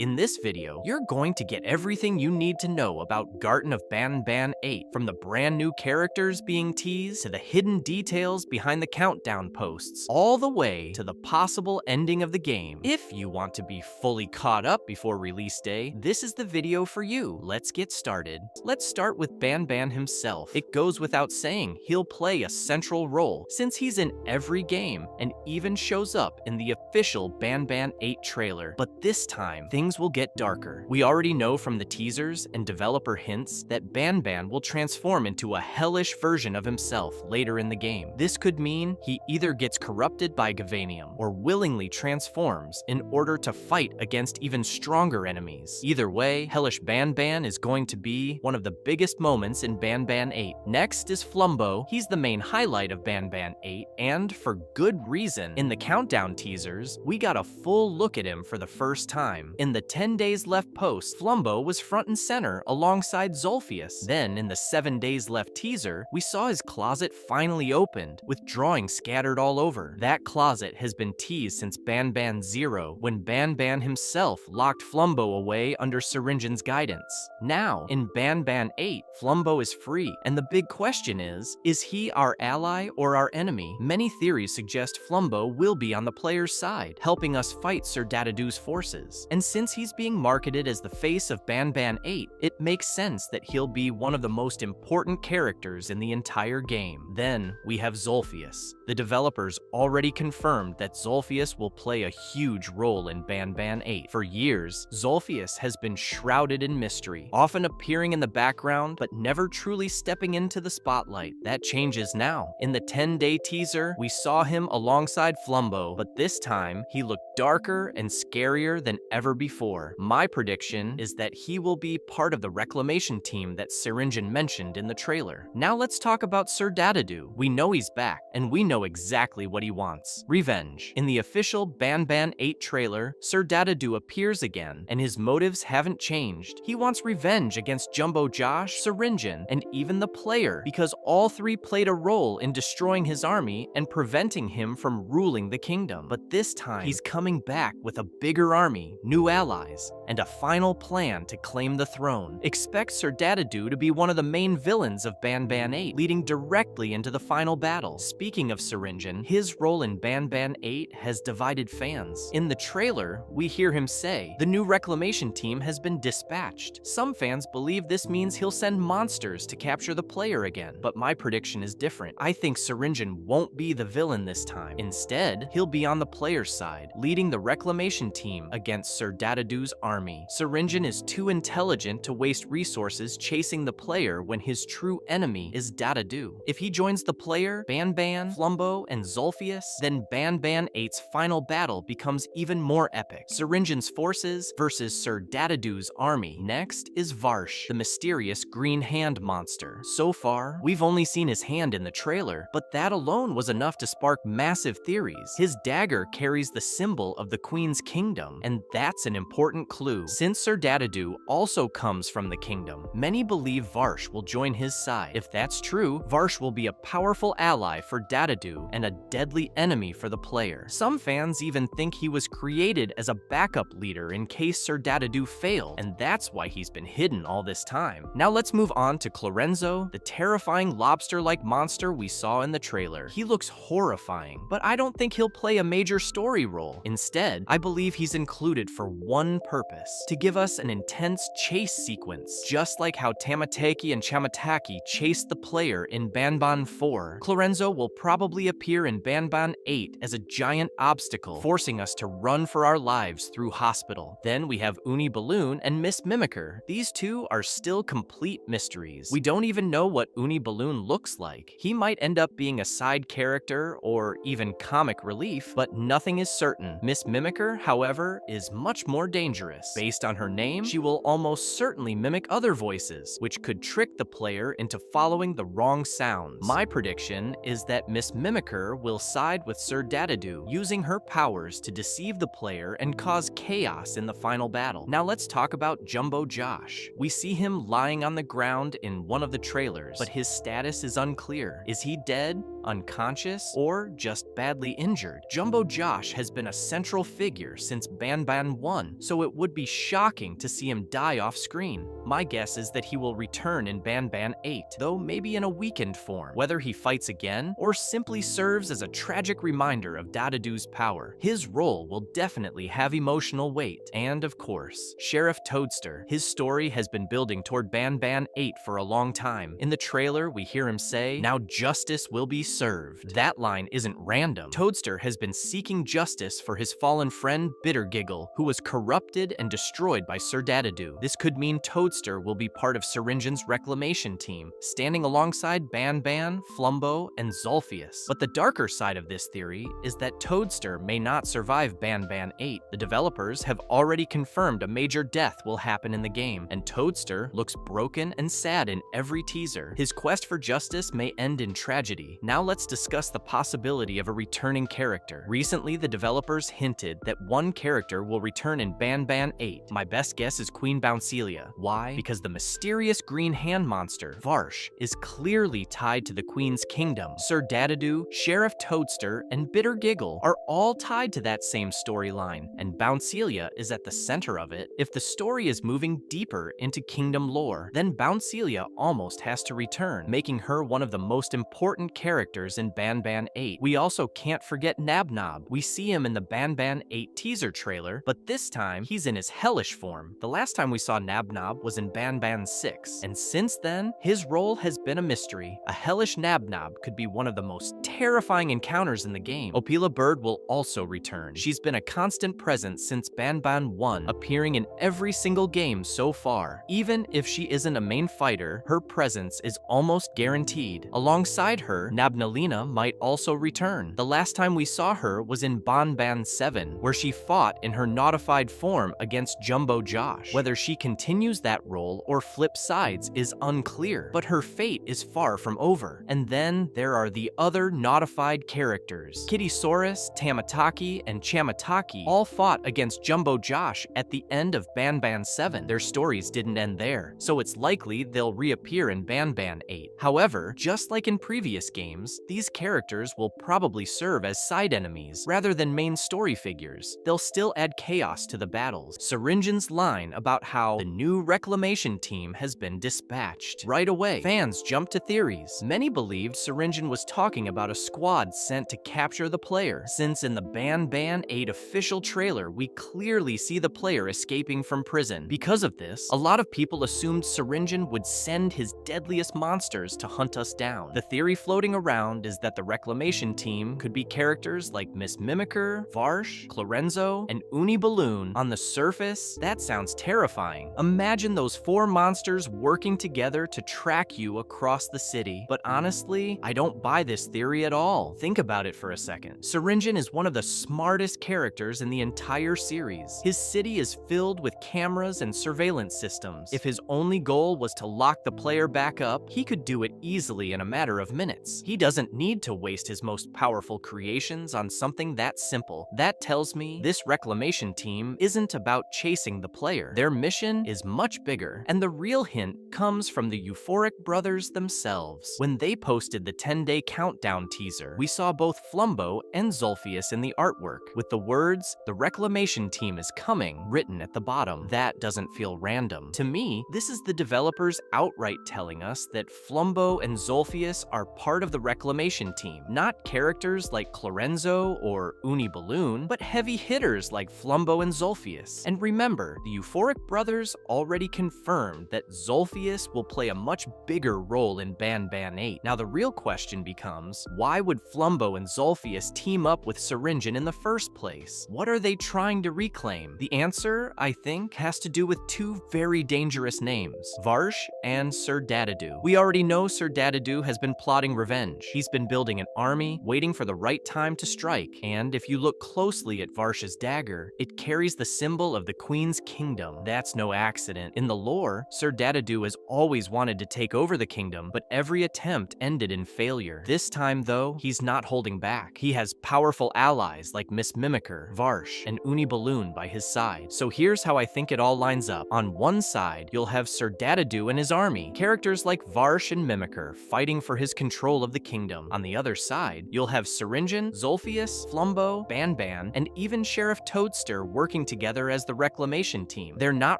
In this video, you're going to get everything you need to know about Garten of Banban 8, from the brand new characters being teased to the hidden details behind the countdown posts, all the way to the possible ending of the game. If you want to be fully caught up before release day, this is the video for you. Let's get started. Let's start with Banban himself. It goes without saying, he'll play a central role since he's in every game and even shows up in the official Banban 8 trailer. But this time, things will get darker. We already know from the teasers and developer hints that Banban will transform into a hellish version of himself later in the game. This could mean he either gets corrupted by Gavanium or willingly transforms in order to fight against even stronger enemies. Either way, hellish Banban is going to be one of the biggest moments in Banban 8. Next is Flumbbo. He's the main highlight of Banban 8, and for good reason. In the countdown teasers, we got a full look at him for the first time. In the 10 days left post, Flumbbo was front and center alongside Zulfius. Then, in the 7 days left teaser, we saw his closet finally opened, with drawings scattered all over. That closet has been teased since Banban 0, when Banban himself locked Flumbbo away under Syringen's guidance. Now, in Banban 8, Flumbbo is free, and the big question is he our ally or our enemy? Many theories suggest Flumbbo will be on the player's side, helping us fight Sir Datadoo's forces. And since he's being marketed as the face of Banban 8, it makes sense that he'll be one of the most important characters in the entire game. Then we have Zulfius. The developers already confirmed that Zulfius will play a huge role in Banban 8. For years, Zulfius has been shrouded in mystery, often appearing in the background, but never truly stepping into the spotlight. That changes now. In the 10-day teaser, we saw him alongside Flumbbo, but this time, he looked darker and scarier than ever before. My prediction is that he will be part of the reclamation team that Syringen mentioned in the trailer. Now let's talk about Sir Datadoo. We know he's back, and we know exactly what he wants: revenge. In the official Banban 8 trailer, Sir Datadoo appears again, and his motives haven't changed. He wants revenge against jumbobosh, Syringen, and even the player, because all three played a role in destroying his army and preventing him from ruling the kingdom. But this time, he's coming back with a bigger army, new allies, and a final plan to claim the throne. Expect Sir Datadoo to be one of the main villains of Banban 8, leading directly into the final battle. Speaking of Syringen, his role in Banban 8 has divided fans. In the trailer, we hear him say, "The new reclamation team has been dispatched." Some fans believe this means he'll send monsters to capture the player again, but my prediction is different. I think Syringen won't be the villain this time. Instead, he'll be on the player's side, leading the reclamation team against Sir Datadoo's army. Syringen is too intelligent to waste resources chasing the player when his true enemy is Datadoo. If he joins the player, Banban, Flumbbo, and Zulfius, then Banban 8's final battle becomes even more epic. Syringen's forces versus Sir Datadoo's army. Next is Varsh, the mysterious green hand monster. So far, we've only seen his hand in the trailer, but that alone was enough to spark massive theories. His dagger carries the symbol of the Queen's kingdom, and that's an important clue. Since Sir Datadoo also comes from the kingdom, many believe Varsh will join his side. If that's true, Varsh will be a powerful ally for Datadoo and a deadly enemy for the player. Some fans even think he was created as a backup leader in case Sir Datadoo failed, and that's why he's been hidden all this time. Now let's move on to Clorenzo, the terrifying lobster-like monster we saw in the trailer. He looks horrifying, but I don't think he'll play a major story role. Instead, I believe he's included for one purpose: to give us an intense chase sequence. Just like how Tamataki and Chamataki chased the player in Banban 4, Clorenzo will probably appear in Banban 8 as a giant obstacle, forcing us to run for our lives through hospital. Then we have Uni Balloon and Miss Mimicker. These two are still complete mysteries. We don't even know what Uni Balloon looks like. He might end up being a side character or even comic relief, but nothing is certain. Miss Mimicker, however, is much more dangerous. Based on her name, she will almost certainly mimic other voices, which could trick the player into following the wrong sounds. My prediction is that Miss Mimicker will side with Sir Datadoo, using her powers to deceive the player and cause chaos in the final battle. Now let's talk about jumbobosh. We see him lying on the ground in one of the trailers, but his status is unclear. Is he dead? unconscious, or just badly injured. Jumbobosh has been a central figure since Banban 1, so it would be shocking to see him die off screen. My guess is that he will return in Banban 8, though maybe in a weakened form. Whether he fights again, or simply serves as a tragic reminder of Datadoo's power, his role will definitely have emotional weight. And of course, Sheriff Toadster. His story has been building toward Banban 8 for a long time. In the trailer, we hear him say, "Now justice will be served." That line isn't random. Toadster has been seeking justice for his fallen friend Bittergiggle, who was corrupted and destroyed by Sir Datadoo. This could mean Toadster will be part of Syringen's reclamation team, standing alongside Banban, Flumbbo, and Zulfius. But the darker side of this theory is that Toadster may not survive Banban 8. The developers have already confirmed a major death will happen in the game, and Toadster looks broken and sad in every teaser. His quest for justice may end in tragedy. Now let's discuss the possibility of a returning character. Recently, the developers hinted that one character will return in Banban 8. My best guess is Queen Bouncelia. Why? Because the mysterious green hand monster, Varsh, is clearly tied to the Queen's kingdom. Sir Datadoo, Sheriff Toadster, and Bittergiggle are all tied to that same storyline, and Bouncelia is at the center of it. If the story is moving deeper into kingdom lore, then Bouncelia almost has to return, making her one of the most important characters in Banban 8. We also can't forget Nabnob. We see him in the Banban 8 teaser trailer, but this time he's in his hellish form. The last time we saw Nabnob was in Banban 6, and since then, his role has been a mystery. A hellish Nabnob could be one of the most terrifying encounters in the game. Opila Bird will also return. She's been a constant presence since Banban 1, appearing in every single game so far. Even if she isn't a main fighter, her presence is almost guaranteed. Alongside her, Nabnalina might also return. The last time we saw her was in Banban 7, where she fought in her notified form against Jumbobosh. Whether she continues that role or flips sides is unclear, but her fate is far from over. And then there are the other notified characters. Kittysaurus, Tamataki, and Chamataki all fought against Jumbobosh at the end of Banban 7. Their stories didn't end there, so it's likely they'll reappear in Banban 8. However, just like in previous games, these characters will probably serve as side enemies rather than main story figures. They'll still add chaos to the battles. Syringen's line about how the new reclamation team has been dispatched. Right away, fans jumped to theories. Many believed Syringen was talking about a squad sent to capture the player, since in the Banban 8 official trailer, we clearly see the player escaping from prison. Because of this, a lot of people assumed Syringen would send his deadliest monsters to hunt us down. The theory floating around is that the reclamation team could be characters like Miss Mimicker, Varsh, Clorenzo, and Uni Balloon. On the surface, that sounds terrifying. Imagine those four monsters working together to track you across the city. But honestly, I don't buy this theory at all. Think about it for a second. Syringen is one of the smartest characters in the entire series. His city is filled with cameras and surveillance systems. If his only goal was to lock the player back up, he could do it easily in a matter of minutes. He doesn't need to waste his most powerful creations on something that simple. That tells me this reclamation team isn't about chasing the player. Their mission is much bigger, and the real hint comes from the Euphoric brothers themselves. When they posted the 10-day countdown teaser, we saw both Flumbbo and Zulfius in the artwork, with the words, "The reclamation team is coming," written at the bottom. That doesn't feel random. To me, this is the developers outright telling us that Flumbbo and Zulfius are part of the reclamation team. Not characters like Clorenzo or Uni Balloon, but heavy hitters like Flumbbo and Zulfius. And remember, the Euphoric brothers already confirmed that Zulfius will play a much bigger role in Banban 8. Now the real question becomes, why would Flumbbo and Zulfius team up with Syringen in the first place? What are they trying to reclaim? The answer, I think, has to do with two very dangerous names, Varsh and Sir Datadoo. We already know Sir Datadoo has been plotting revenge. He's been building an army, waiting for the right time to strike. And if you look closely at Varsh's dagger, it carries the symbol of the Queen's kingdom. That's no accident. In the lore, Sir Datadoo has always wanted to take over the kingdom, but every attempt ended in failure. This time, though, he's not holding back. He has powerful allies like Miss Mimicker, Varsh, and Uni Balloon by his side. So here's how I think it all lines up. On one side, you'll have Sir Datadoo and his army, characters like Varsh and Mimicker fighting for his control of the kingdom. On the other side, you'll have Syringen, Zulfius, Flumbbo, Banban, and even Sheriff Toadster working together as the reclamation team. They're not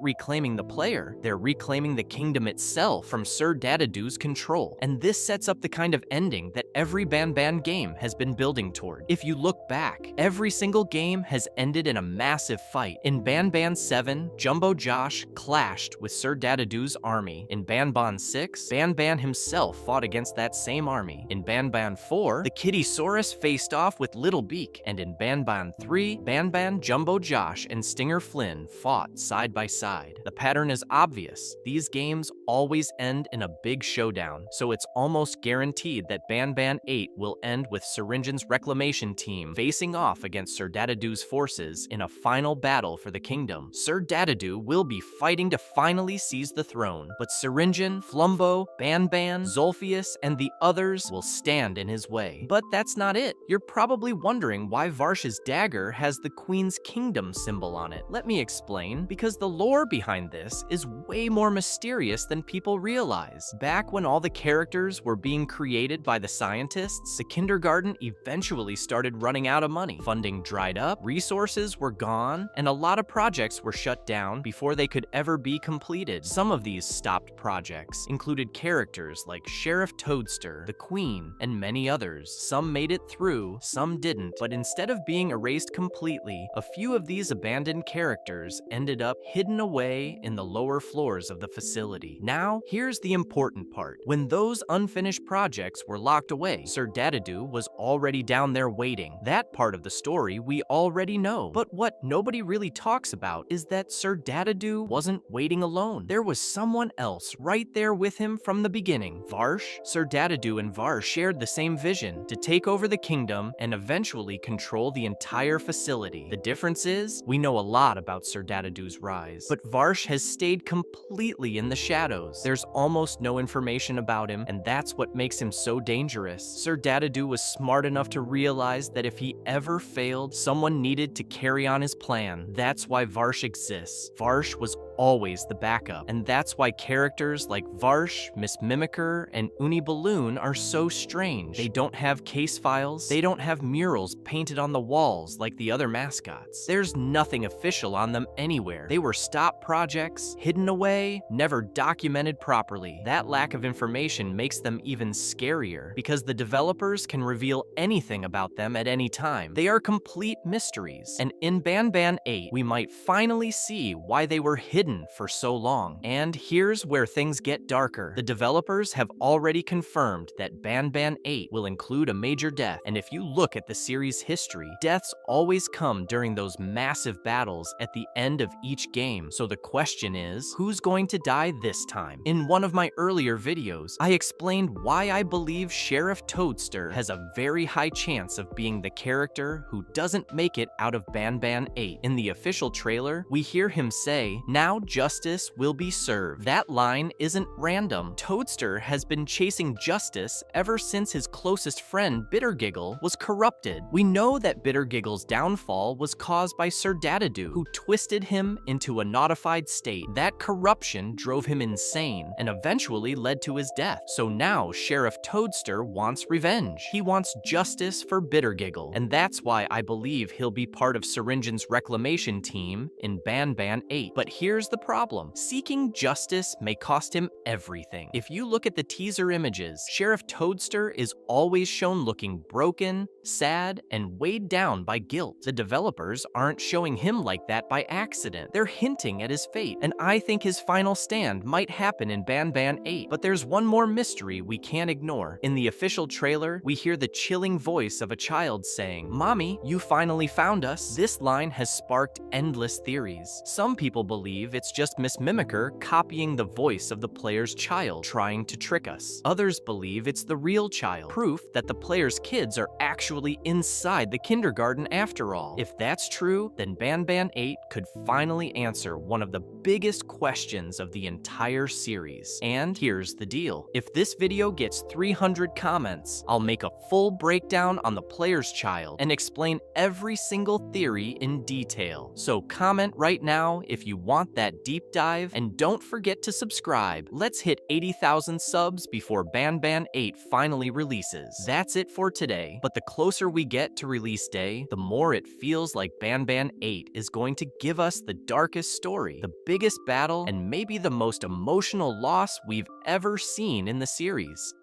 reclaiming the player, they're reclaiming the kingdom itself from Sir Datadoo's control. And this sets up the kind of ending that every Banban game has been building toward. If you look back, every single game has ended in a massive fight. In Banban 7, jumbobosh clashed with Sir Datadoo's army. In Banban 6, Banban himself fought against that same army. In Banban 4, the Kittysaurus faced off with Little Beak. And in Banban 3, Banban, jumbobosh, and Stinger Flynn fought side by side. The pattern is obvious. These games always end in a big showdown, so it's almost guaranteed that Banban 8 will end with Syringen's reclamation team facing off against Sir Datadoo's forces in a final battle for the kingdom. Sir Datadoo will be fighting to finally seize the throne, but Syringen, Flumbbo, Banban, Zulfius, and the others will stand in his way. But that's not it. You're probably wondering why Varsh's dagger has the Queen's Kingdom symbol on it. Let me explain, because the lore behind this is way more mysterious than people realize. Back when all the characters were being created by the scientists, the kindergarten eventually started running out of money. Funding dried up, resources were gone, and a lot of projects were shut down before they could ever be completed. Some of these stopped projects included characters like Sheriff Toadster, the Queen, and many others. Some made it through, some didn't, but instead of being erased completely, a few of these abandoned characters ended up hidden away in the lower floors of the facility. Now, here's the important part. When those unfinished projects were locked away, Sir Datadoo was already down there waiting. That part of the story we already know. But what nobody really talks about is that Sir Datadoo wasn't waiting alone. There was someone else right there with him from the beginning. Varsh. Sir Datadoo and Varsh shared the same vision, to take over the kingdom and eventually control the entire facility. The difference is, we know a lot about Sir Datadoo's rise, but Varsh has stayed completely in the shadows. There's almost no information about him, and that's what makes him so dangerous. Sir Datadoo was smart enough to realize that if he ever failed, someone needed to carry on his plan. That's why Varsh exists. Varsh was always the backup, and that's why characters like Varsh, Miss Mimicker, and Uni Balloon are so strange. They don't have case files, they don't have murals painted on the walls like the other mascots. There's nothing official on them anywhere. They were stopped projects, hidden away, never documented properly. That lack of information makes them even scarier, because the developers can reveal anything about them at any time. They are complete mysteries, and in Banban 8, we might finally see why they were hidden for so long. And here's where things get darker. The developers have already confirmed that Banban 8 will include a major death, and if you look at the series' history, deaths always come during those massive battles at the end of each game. So the question is, who's going to die this time? In one of my earlier videos, I explained why I believe Sheriff Toadster has a very high chance of being the character who doesn't make it out of Banban 8. In the official trailer, we hear him say, "Now justice will be served." That line isn't random. Toadster has been chasing justice ever since his closest friend Bittergiggle was corrupted. We know that Bittergiggle's downfall was caused by Sir Datadoo, who twisted him into a notified state. That corruption drove him insane and eventually led to his death. So now Sheriff Toadster wants revenge. He wants justice for Bittergiggle, and that's why I believe he'll be part of Syringen's reclamation team in Banban 8. But here's the problem. Seeking justice may cost him everything. If you look at the teaser images, Sheriff Toadster is always shown looking broken, sad, and weighed down by guilt. The developers aren't showing him like that by accident. They're hinting at his fate, and I think his final stand might happen in Banban 8. But there's one more mystery we can't ignore. In the official trailer, we hear the chilling voice of a child saying, "Mommy, you finally found us." This line has sparked endless theories. Some people believe it's just Miss Mimicker copying the voice of the player's child, trying to trick us. Others believe it's the real child, proof that the player's kids are actually inside the kindergarten after all. If that's true, then Banban 8 could finally answer one of the biggest questions of the entire series. And here's the deal. If this video gets 300 comments, I'll make a full breakdown on the player's child and explain every single theory in detail. So comment right now if you want that that deep dive, and don't forget to subscribe. Let's hit 80,000 subs before Banban 8 finally releases. That's it for today, but the closer we get to release day, the more it feels like Banban 8 is going to give us the darkest story, the biggest battle, and maybe the most emotional loss we've ever seen in the series.